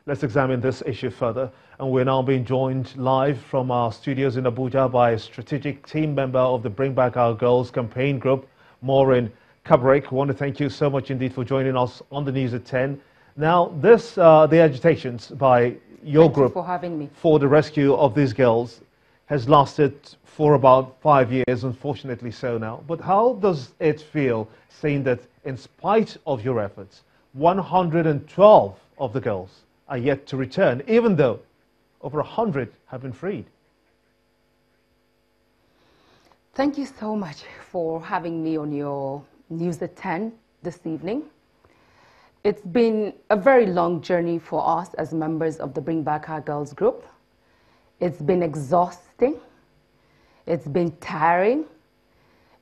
let's examine this issue further. And we're now being joined live from our studios in Abuja by a strategic team member of the Bring Back Our Girls campaign group, Maureen Chibok. We want to thank you so much indeed for joining us on the news at 10. Now, the agitations by your group for having me for the rescue of these girls has lasted for about 5 years, unfortunately so now. But how does it feel saying that in spite of your efforts, 112 of the girls are yet to return, even though over 100 have been freed? Thank you so much for having me on your News at 10 this evening. It's been a very long journey for us as members of the Bring Back Our Girls group. It's been exhausting. It's been tiring.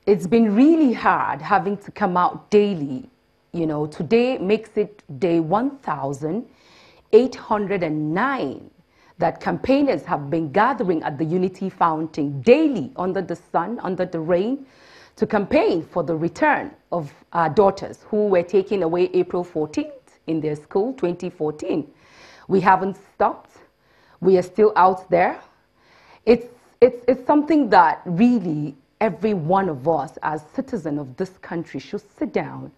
It's been really hard having to come out daily. You know, today makes it day 1,809 that campaigners have been gathering at the Unity Fountain daily under the sun, under the rain, to campaign for the return of our daughters who were taken away April 14th in their school, 2014. We haven't stopped. We are still out there. It's something that really every one of us as citizens of this country should sit down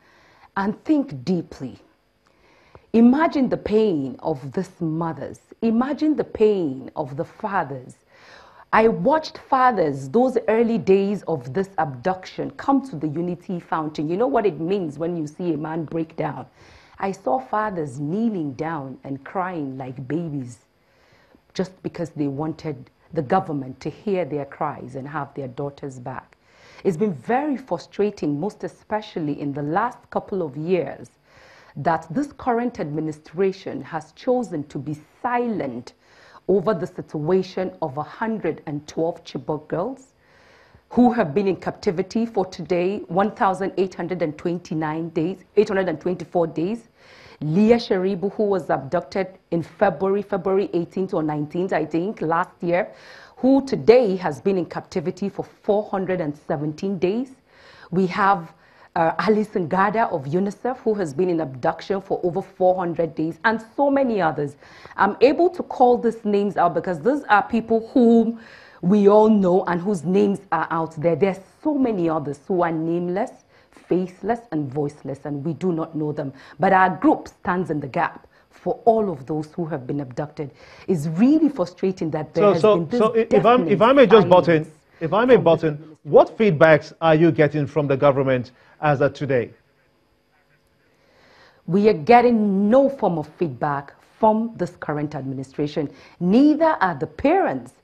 and think deeply. Imagine the pain of these mothers. Imagine the pain of the fathers. I watched fathers, those early days of this abduction, come to the Unity Fountain. You know what it means when you see a man break down. I saw fathers kneeling down and crying like babies just because they wanted the government to hear their cries and have their daughters back. It's been very frustrating, most especially in the last couple of years, that this current administration has chosen to be silent over the situation of 112 Chibok girls who have been in captivity for today 1,829 days, 824 days. Leah Sharibu, who was abducted in February 18th or 19th, I think, last year, who today has been in captivity for 417 days. We have Alison Gada of UNICEF, who has been in abduction for over 400 days, and so many others. I'm able to call these names out because these are people whom we all know and whose names are out there. There are so many others who are nameless, faceless, and voiceless, and we do not know them. But our group stands in the gap for all of those who have been abducted. It's really frustrating that there has been this if I may just butt in, what feedbacks are you getting from the government as of today? We are getting no form of feedback from this current administration. Neither are the parents.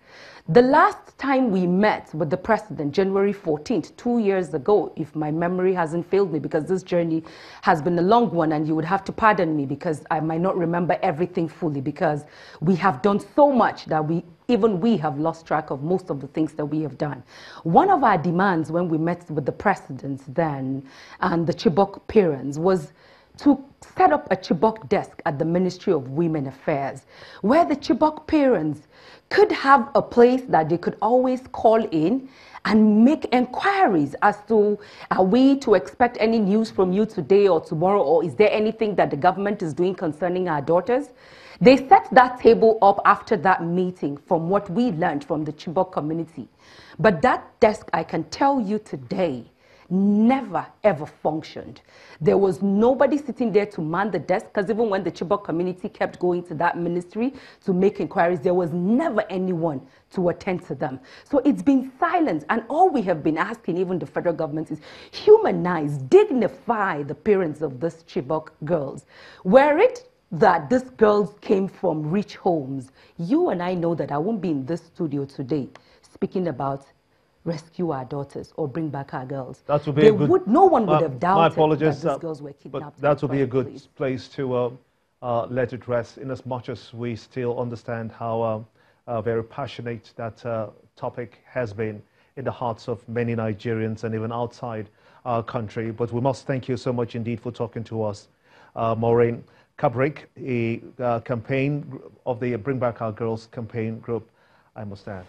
The last time we met with the president, January 14th, 2 years ago, if my memory hasn't failed me, because this journey has been a long one, and you would have to pardon me because I might not remember everything fully, because we have done so much that even we have lost track of most of the things that we have done. One of our demands when we met with the president then and the Chibok parents was to set up a Chibok desk at the Ministry of Women Affairs, where the Chibok parents could have a place that they could always call in and make inquiries as to, are we to expect any news from you today or tomorrow, or is there anything that the government is doing concerning our daughters? They set that table up after that meeting from what we learned from the Chibok community. But that desk, I can tell you today, never ever functioned. There was nobody sitting there to man the desk, because even when the Chibok community kept going to that ministry to make inquiries, there was never anyone to attend to them. So it's been silent, and all we have been asking, even the federal government, is humanize, dignify the parents of these Chibok girls. Were it that these girls came from rich homes, you and I know that I won't be in this studio today speaking about rescue our daughters or bring back our girls. That would be no one would have doubted that these girls were kidnapped. But that would be a good place to let it rest, in as much as we still understand how very passionate that topic has been in the hearts of many Nigerians and even outside our country. But we must thank you so much indeed for talking to us, Maureen Chibok, a campaign of the Bring Back Our Girls campaign group, I must add.